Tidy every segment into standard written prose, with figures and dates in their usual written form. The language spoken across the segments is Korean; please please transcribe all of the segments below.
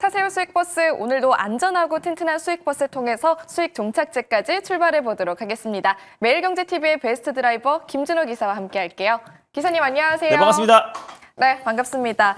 타세요 수익버스, 오늘도 안전하고 튼튼한 수익버스 통해서 수익 종착지까지 출발해 보도록 하겠습니다. 매일경제TV의 베스트 드라이버 김준호 기사와 함께 할게요. 기사님 안녕하세요. 네, 반갑습니다. 네, 반갑습니다.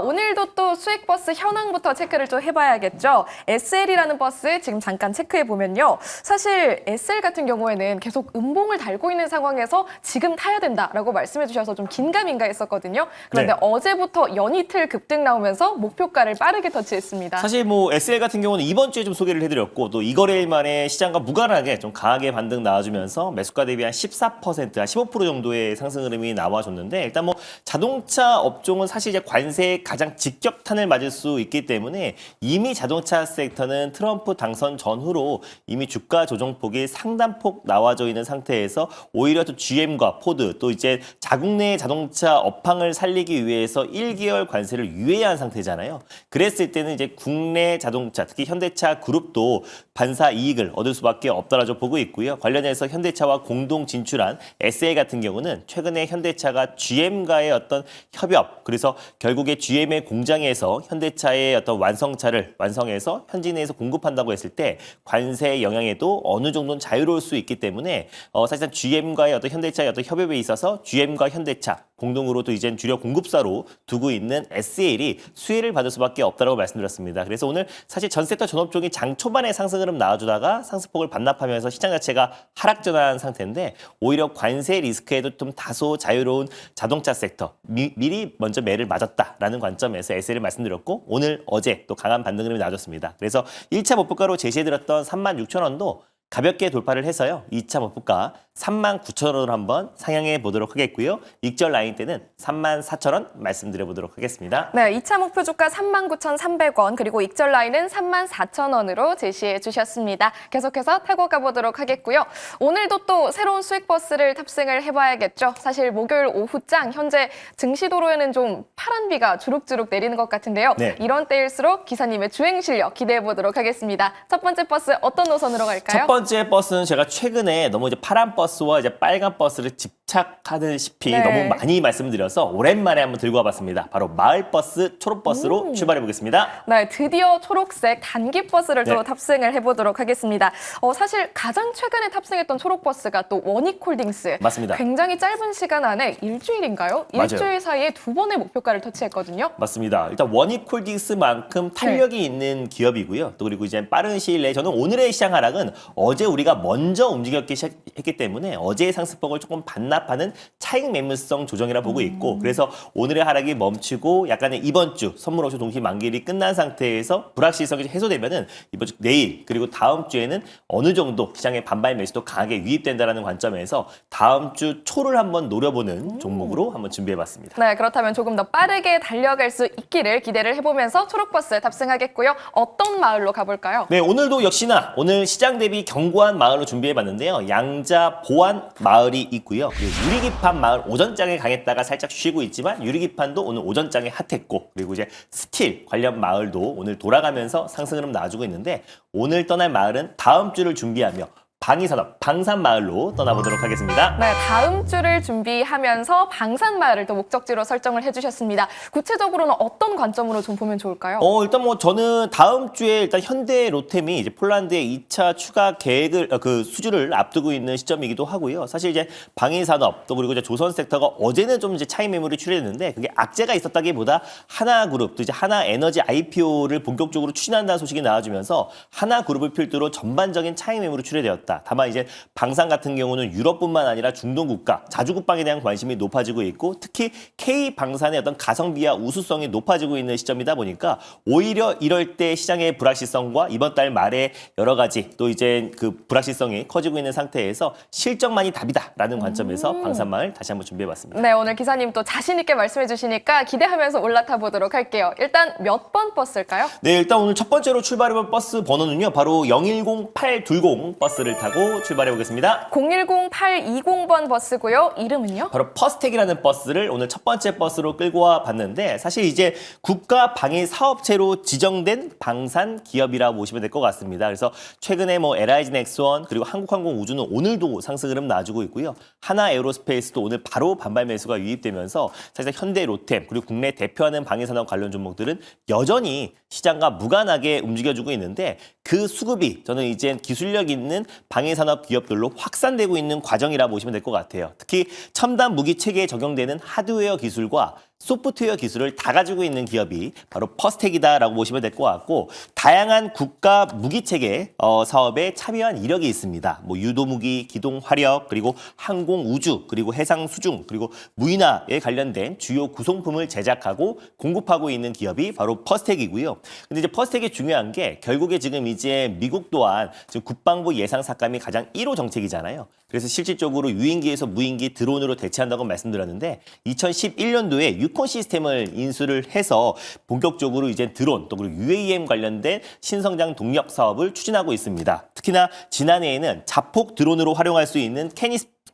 오늘도 또 수익버스 현황부터 체크를 좀 해봐야겠죠. SL이라는 버스 지금 잠깐 체크해보면요. 사실 SL 같은 경우에는 계속 음봉을 달고 있는 상황에서 지금 타야 된다라고 말씀해 주셔서 좀 긴가민가 했었거든요. 그런데 네. 어제부터 연이틀 급등 나오면서 목표가를 빠르게 터치했습니다. 사실 뭐 SL 같은 경우는 이번 주에 좀 소개를 해드렸고 또 이거래일 만에 시장과 무관하게 좀 강하게 반등 나와주면서 매수가 대비 한 14%, 한 15% 정도의 상승 흐름이 나와줬는데 일단 뭐 자동차 업종은 사실 이제 관세에 가장 직격탄을 맞을 수 있기 때문에 이미 자동차 섹터는 트럼프 당선 전후로 이미 주가 조정폭이 상단폭 나와져 있는 상태에서 오히려 또 GM과 포드 또 이제 자국 내 자동차 업황을 살리기 위해서 1개월 관세를 유예한 상태잖아요. 그랬을 때는 이제 국내 자동차 특히 현대차 그룹도 반사 이익을 얻을 수밖에 없다라고 보고 있고요. 관련해서 현대차와 공동 진출한 SL 같은 경우는 최근에 현대차가 GM과의 어떤 협업, 그래서 결국에 GM의 공장에서 현대차의 어떤 완성차를 완성해서 현지 내에서 공급한다고 했을 때 관세 영향에도 어느 정도는 자유로울 수 있기 때문에 사실상 GM과의 어떤 현대차의 어떤 협업에 있어서 GM과 현대차 공동으로 또 이젠 주력 공급사로 두고 있는 SL이 수혜를 받을 수밖에 없다고 말씀드렸습니다. 그래서 오늘 사실 전 섹터 전업종이 장 초반에 상승 흐름 나와주다가 상승폭을 반납하면서 시장 자체가 하락 전환한 상태인데 오히려 관세 리스크에도 좀 다소 자유로운 자동차 섹터 미리 먼저 매를 맞았다라는 관점에서 SL을 말씀드렸고 오늘 어제 또 강한 반등 흐름이 나와줬습니다. 그래서 1차 목표가로 제시해드렸던 36,000원도 가볍게 돌파를 해서요. 2차 목표가 39,000원으로 한번 상향해 보도록 하겠고요. 익절 라인 때는 34,000원 말씀드려보도록 하겠습니다. 네, 2차 목표 주가 39,300원 그리고 익절 라인은 34,000원으로 제시해 주셨습니다. 계속해서 타고 가보도록 하겠고요. 오늘도 또 새로운 수익버스를 탑승을 해봐야겠죠. 사실 목요일 오후장 현재 증시도로에는 좀 파란 비가 주룩주룩 내리는 것 같은데요. 네. 이런 때일수록 기사님의 주행 실력 기대해 보도록 하겠습니다. 첫 번째 버스 어떤 노선으로 갈까요? 첫 번째 버스는 제가 최근에 너무 이제 파란 버스와 이제 빨간 버스를 집착하듯이 네. 너무 많이 말씀드려서 오랜만에 한번 들고 와봤습니다. 바로 마을 버스, 초록 버스로 출발해 보겠습니다. 네, 드디어 초록색 단기 버스를 또 네. 탑승을 해보도록 하겠습니다. 사실 가장 최근에 탑승했던 초록 버스가 또 원익홀딩스. 맞습니다. 굉장히 짧은 시간 안에 일주일인가요? 맞아요. 일주일 사이에 두 번의 목표가를 터치했거든요. 맞습니다. 일단 원익홀딩스만큼 탄력이 있는 기업이고요. 또 그리고 이제 빠른 시일 내에 저는 오늘의 시장 하락은 어제 우리가 먼저 움직였기 시작했기 때문에 어제의 상승폭을 조금 반납하는 차익 매물성 조정이라 보고 있고 그래서 오늘의 하락이 멈추고 약간의 이번 주 선물 옵션 동시 만기일이 끝난 상태에서 불확실성이 해소되면은 이번 주 내일 그리고 다음 주에는 어느 정도 시장의 반발 매수도 강하게 유입된다라는 관점에서 다음 주 초를 한번 노려보는 종목으로 한번 준비해봤습니다. 네, 그렇다면 조금 더 빠르게 달려갈 수 있기를 기대를 해보면서 초록버스에 탑승하겠고요. 어떤 마을로 가볼까요? 네, 오늘도 역시나 오늘 시장 대비 견고한 마을로 준비해봤는데요. 양자 보안 마을이 있고요. 그리고 유리기판 마을 오전장에 강했다가 살짝 쉬고 있지만 유리기판도 오늘 오전장에 핫했고 그리고 이제 스틸 관련 마을도 오늘 돌아가면서 상승 흐름 나와주고 있는데 오늘 떠날 마을은 다음 주를 준비하며 방위산업 방산마을로 떠나보도록 하겠습니다. 네, 다음 주를 준비하면서 방산마을을 또 목적지로 설정을 해주셨습니다. 구체적으로는 어떤 관점으로 좀 보면 좋을까요? 일단 뭐 저는 다음 주에 일단 현대 로템이 이제 폴란드의 2차 추가 계획을 수주를 앞두고 있는 시점이기도 하고요. 사실 이제 방위산업 또 그리고 이제 조선 섹터가 어제는 좀 이제 차익 매물이 출현했는데 그게 악재가 있었다기보다 하나그룹 또 이제 하나에너지 IPO를 본격적으로 추진한다는 소식이 나와주면서 하나그룹을 필두로 전반적인 차익 매물이 출현되었다. 다만 이제 방산 같은 경우는 유럽뿐만 아니라 중동 국가, 자주국방에 대한 관심이 높아지고 있고 특히 K방산의 어떤 가성비와 우수성이 높아지고 있는 시점이다 보니까 오히려 이럴 때 시장의 불확실성과 이번 달 말에 여러 가지 또 이제 그 불확실성이 커지고 있는 상태에서 실적만이 답이다라는 관점에서 방산마을 다시 한번 준비해봤습니다. 네, 오늘 기사님 또 자신 있게 말씀해 주시니까 기대하면서 올라타 보도록 할게요. 일단 몇 번 버스일까요? 네, 일단 오늘 첫 번째로 출발해볼 버스 번호는요. 바로 010820 버스를 타고 출발해 보겠습니다. 010820번 버스고요. 이름은요? 바로 퍼스텍이라는 버스를 오늘 첫 번째 버스로 끌고 와 봤는데 사실 이제 국가 방위 사업체로 지정된 방산 기업이라고 보시면 될 것 같습니다. 그래서 최근에 뭐 LIG 넥스원 그리고 한국항공우주는 오늘도 상승 흐름 나와주고 있고요. 하나 에어로스페이스도 오늘 바로 반발 매수가 유입되면서 사실 현대 로템 그리고 국내 대표하는 방위산업 관련 종목들은 여전히 시장과 무관하게 움직여주고 있는데 그 수급이 저는 이제 기술력 있는 방위산업 기업들로 확산되고 있는 과정이라 보시면 될 것 같아요. 특히 첨단 무기 체계에 적용되는 하드웨어 기술과 소프트웨어 기술을 다 가지고 있는 기업이 바로 퍼스텍이다라고 보시면 될 것 같고 다양한 국가 무기체계 사업에 참여한 이력이 있습니다. 뭐 유도무기, 기동화력, 그리고 항공우주, 그리고 해상수중, 그리고 무인화에 관련된 주요 구성품을 제작하고 공급하고 있는 기업이 바로 퍼스텍이고요. 근데 이제 퍼스텍이 중요한 게 결국에 지금 이제 미국 또한 지금 국방부 예상 삭감이 가장 1호 정책이잖아요. 그래서 실질적으로 유인기에서 무인기 드론으로 대체한다고 말씀드렸는데 2011년도에 유콘 시스템을 인수를 해서 본격적으로 이제 드론 또 그리고 UAM 관련된 신성장 동력 사업을 추진하고 있습니다. 특히나 지난해에는 자폭 드론으로 활용할 수 있는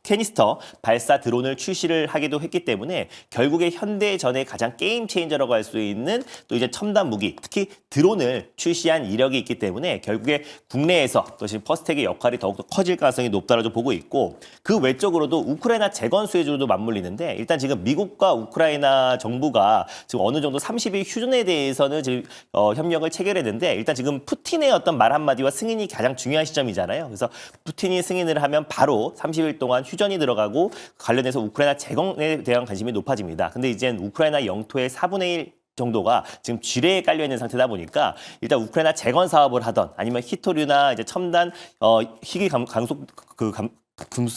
캐니스터 발사 드론을 출시를 하기도 했기 때문에 결국에 현대전의 가장 게임 체인저라고 할 수 있는 또 이제 첨단 무기, 특히 드론을 출시한 이력이 있기 때문에 결국에 국내에서 또 지금 퍼스텍의 역할이 더욱더 커질 가능성이 높다고 보고 있고 그 외적으로도 우크라이나 재건 수혜주로도 맞물리는데 일단 지금 미국과 우크라이나 정부가 지금 어느 정도 30일 휴전에 대해서는 지금 협력을 체결했는데 일단 지금 푸틴의 어떤 말 한마디와 승인이 가장 중요한 시점이잖아요. 그래서 푸틴이 승인을 하면 바로 30일 동안 휴전이 들어가고 관련해서 우크라이나 재건에 대한 관심이 높아집니다. 근데 이젠 우크라이나 영토의 4분의 1 정도가 지금 지뢰에 깔려 있는 상태다 보니까 일단 우크라이나 재건 사업을 하던 아니면 히토류나 이제 첨단 희귀 강속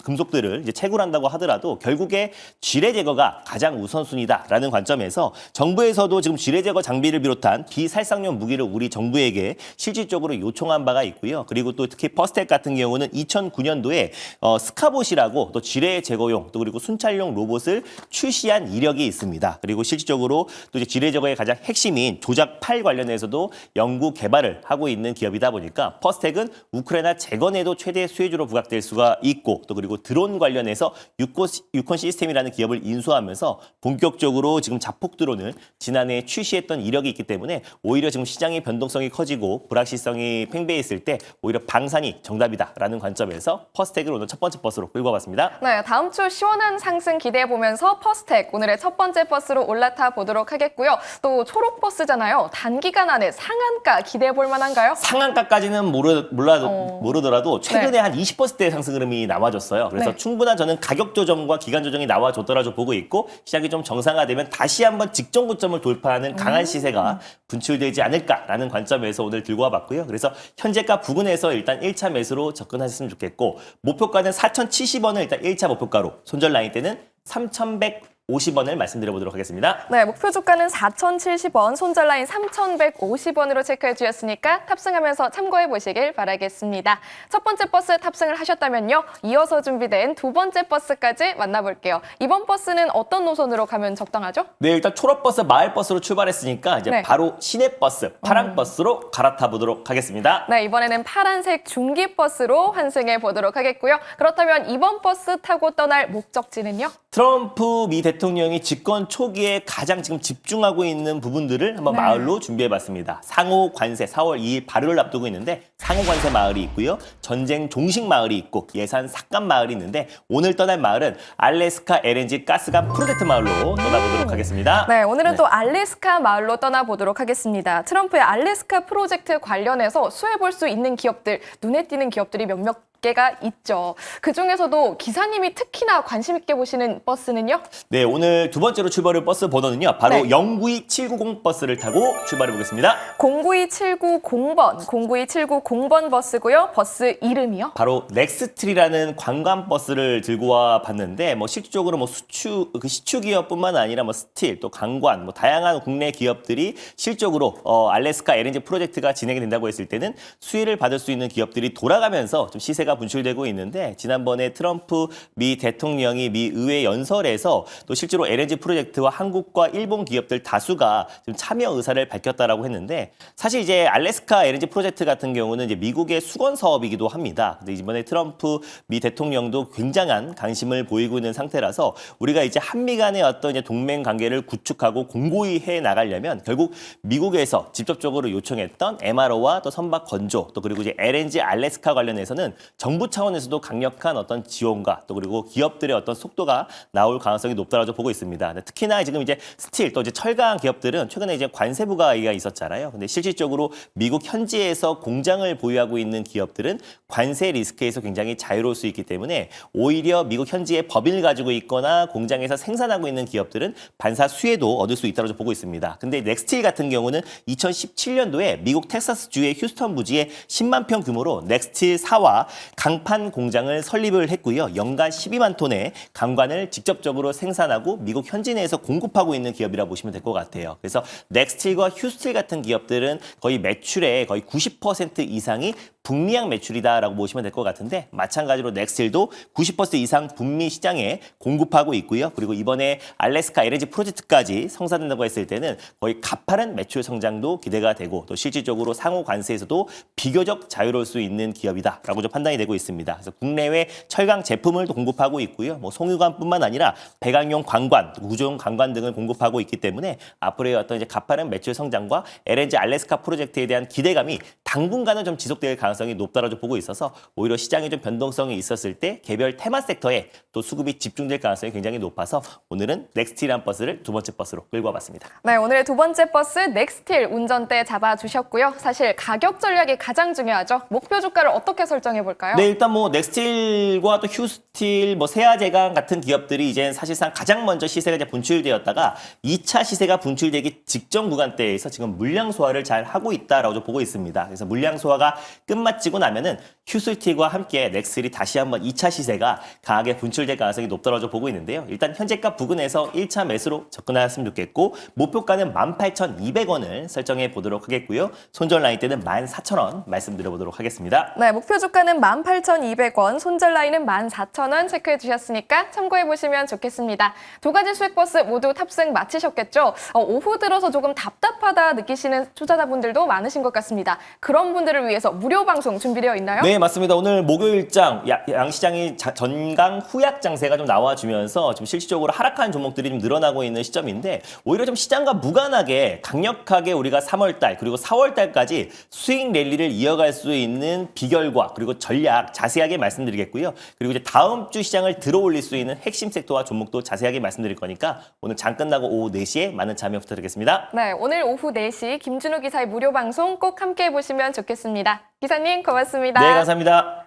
금속들을 이제 채굴한다고 하더라도 결국에 지뢰 제거가 가장 우선순위다라는 관점에서 정부에서도 지금 지뢰 제거 장비를 비롯한 비살상용 무기를 우리 정부에게 실질적으로 요청한 바가 있고요. 그리고 또 특히 퍼스텍 같은 경우는 2009년도에 스카봇이라고 또 지뢰 제거용 또 그리고 순찰용 로봇을 출시한 이력이 있습니다. 그리고 실질적으로 또 이제 지뢰 제거의 가장 핵심인 조작팔 관련해서도 연구 개발을 하고 있는 기업이다 보니까 퍼스텍은 우크라이나 재건에도 최대 수혜주로 부각될 수가 있고 또 그리고 드론 관련해서 유콘 시스템이라는 기업을 인수하면서 본격적으로 지금 자폭 드론을 지난해 출시했던 이력이 있기 때문에 오히려 지금 시장의 변동성이 커지고 불확실성이 팽배했을 때 오히려 방산이 정답이다라는 관점에서 퍼스텍을 오늘 첫 번째 버스로 끌고 와봤습니다. 네, 다음 주 시원한 상승 기대해보면서 퍼스텍 오늘의 첫 번째 버스로 올라타 보도록 하겠고요. 또 초록 버스잖아요. 단기간 안에 상한가 기대해볼 만한가요? 상한가까지는 모르더라도 최근에 네. 한 20%대 상승 흐름이 나와줬어요. 그래서 네. 충분한 저는 가격 조정과 기간 조정이 나와줬더라도 보고 있고 시장이 좀 정상화되면 다시 한번 직전 고점을 돌파하는 강한 시세가 분출되지 않을까라는 관점에서 오늘 들고 와봤고요. 그래서 현재가 부근에서 일단 1차 매수로 접근하셨으면 좋겠고 목표가는 4,070원을 일단 1차 목표가로 손절 라인 때는 3,150원을 말씀드려보도록 하겠습니다. 네, 목표 주가는 4,070원, 손절 라인 3,150원으로 체크해 주셨으니까 탑승하면서 참고해 보시길 바라겠습니다. 첫 번째 버스 탑승을 하셨다면요. 이어서 준비된 두 번째 버스까지 만나볼게요. 이번 버스는 어떤 노선으로 가면 적당하죠? 네, 일단 초록버스, 마을버스로 출발했으니까 이제 네. 바로 시내버스, 파랑버스로 갈아타 보도록 하겠습니다. 네, 이번에는 파란색 중기버스로 환승해 보도록 하겠고요. 그렇다면 이번 버스 타고 떠날 목적지는요? 트럼프 미 대통령이 집권 초기에 가장 지금 집중하고 있는 부분들을 한번 네. 마을로 준비해봤습니다. 상호 관세 4월 2일 발효를 앞두고 있는데 상호 관세 마을이 있고요. 전쟁 종식 마을이 있고 예산 삭감 마을이 있는데 오늘 떠날 마을은 알래스카 LNG 가스관 프로젝트 마을로 떠나보도록 하겠습니다. 네, 오늘은 또 알래스카 마을로 떠나보도록 하겠습니다. 트럼프의 알래스카 프로젝트 관련해서 수혜볼 수 있는 기업들, 눈에 띄는 기업들이 몇몇 개가 있죠. 그중에서도 기사님이 특히나 관심 있게 보시는 버스는요? 네, 오늘 두 번째로 출발할 버스 번호는요. 바로 네. 092790 버스를 타고 출발해 보겠습니다. 092790번, 092790번 버스고요. 버스 이름이요? 바로 넥스트리라는 관광 버스를 들고 와 봤는데 뭐 실질적으로 뭐 시추 기업뿐만 아니라 뭐 스틸 또 관광 뭐 다양한 국내 기업들이 실적으로 알래스카 LNG 프로젝트가 진행이 된다고 했을 때는 수혜를 받을 수 있는 기업들이 돌아가면서 좀 시세가 시세가 분출되고 있는데 지난번에 트럼프 미 대통령이 미 의회 연설에서 또 실제로 LNG 프로젝트와 한국과 일본 기업들 다수가 지금 참여 의사를 밝혔다라고 했는데 사실 이제 알래스카 LNG 프로젝트 같은 경우는 이제 미국의 수건 사업이기도 합니다. 근데 이번에 트럼프 미 대통령도 굉장한 관심을 보이고 있는 상태라서 우리가 이제 한미 간의 어떤 이제 동맹 관계를 구축하고 공고히 해 나가려면 결국 미국에서 직접적으로 요청했던 MRO와 또 선박 건조 또 그리고 이제 LNG 알래스카 관련해서는 정부 차원에서도 강력한 어떤 지원과 또 그리고 기업들의 어떤 속도가 나올 가능성이 높다라고 보고 있습니다. 특히나 지금 이제 스틸 또 이제 철강 기업들은 최근에 이제 관세 부과가 있었잖아요. 근데 실질적으로 미국 현지에서 공장을 보유하고 있는 기업들은 관세 리스크에서 굉장히 자유로울 수 있기 때문에 오히려 미국 현지에 법인을 가지고 있거나 공장에서 생산하고 있는 기업들은 반사 수혜도 얻을 수 있다고 보고 있습니다. 근데 넥스틸 같은 경우는 2017년도에 미국 텍사스주의 휴스턴 부지에 10만 평 규모로 넥스틸 4와 강판 공장을 설립을 했고요. 연간 12만 톤의 강관을 직접적으로 생산하고 미국 현지 내에서 공급하고 있는 기업이라고 보시면 될 것 같아요. 그래서 넥스틸과 휴스틸 같은 기업들은 거의 매출의 거의 90% 이상이 북미향 매출이다라고 보시면 될 것 같은데 마찬가지로 넥스틸도 90% 이상 북미 시장에 공급하고 있고요. 그리고 이번에 알래스카 LNG 프로젝트까지 성사된다고 했을 때는 거의 가파른 매출 성장도 기대가 되고 또 실질적으로 상호 관세에서도 비교적 자유로울 수 있는 기업이다라고 좀 판단이 되고 있습니다. 그래서 국내외 철강 제품을 공급하고 있고요. 뭐 송유관뿐만 아니라 배강용 관관, 구조용 관관 등을 공급하고 있기 때문에 앞으로의 어떤 이제 가파른 매출 성장과 LNG 알래스카 프로젝트에 대한 기대감이 당분간은 좀 지속될 가능성이 높다라고 보고 있어서 오히려 시장에 좀 변동성이 있었을 때 개별 테마 섹터에 또 수급이 집중될 가능성이 굉장히 높아서 오늘은 넥스틸이라는 버스를 두 번째 버스로 끌고 와봤습니다. 네, 오늘의 두 번째 버스 넥스틸 운전대 잡아주셨고요. 사실 가격 전략이 가장 중요하죠. 목표 주가를 어떻게 설정해 볼까요? 네, 일단 뭐 넥스틸과 또 휴스틸, 뭐 세아제강 같은 기업들이 이제 사실상 가장 먼저 시세가 이제 분출되었다가 2차 시세가 분출되기 직전 구간대에서 지금 물량 소화를 잘 하고 있다라고 좀 보고 있습니다. 그래서 물량 소화가 끝마치고 나면은 휴스틸과 함께 넥스틸이 다시 한번 2차 시세가 강하게 분출될 가능성이 높다고 좀 보고 있는데요. 일단 현재가 부근에서 1차 매수로 접근하였으면 좋겠고 목표가는 18,200원을 설정해 보도록 하겠고요. 손절 라인 때는 14,000원 말씀드려보도록 하겠습니다. 네, 목표 주가는 18,200원, 손절 라인은 14,000원 체크해 주셨으니까 참고해 보시면 좋겠습니다. 두 가지 수익 버스 모두 탑승 마치셨겠죠? 오후 들어서 조금 답답하다 느끼시는 투자자분들도 많으신 것 같습니다. 그런 분들을 위해서 무료 방송 준비되어 있나요? 네, 맞습니다. 오늘 목요일장 양시장이 전강 후약 장세가 좀 나와주면서 좀 실질적으로 하락한 종목들이 좀 늘어나고 있는 시점인데 오히려 좀 시장과 무관하게 강력하게 우리가 3월달 그리고 4월달까지 수익 랠리를 이어갈 수 있는 비결과 그리고 전략 자세하게 말씀드리겠고요. 그리고 이제 다음 주 시장을 들어올릴 수 있는 핵심 섹터와 종목도 자세하게 말씀드릴 거니까 오늘 장 끝나고 오후 4시에 많은 참여 부탁드리겠습니다. 네, 오늘 오후 4시 김준우 기사의 무료 방송 꼭 함께해 보시면 좋겠습니다. 기사님 고맙습니다. 네, 감사합니다.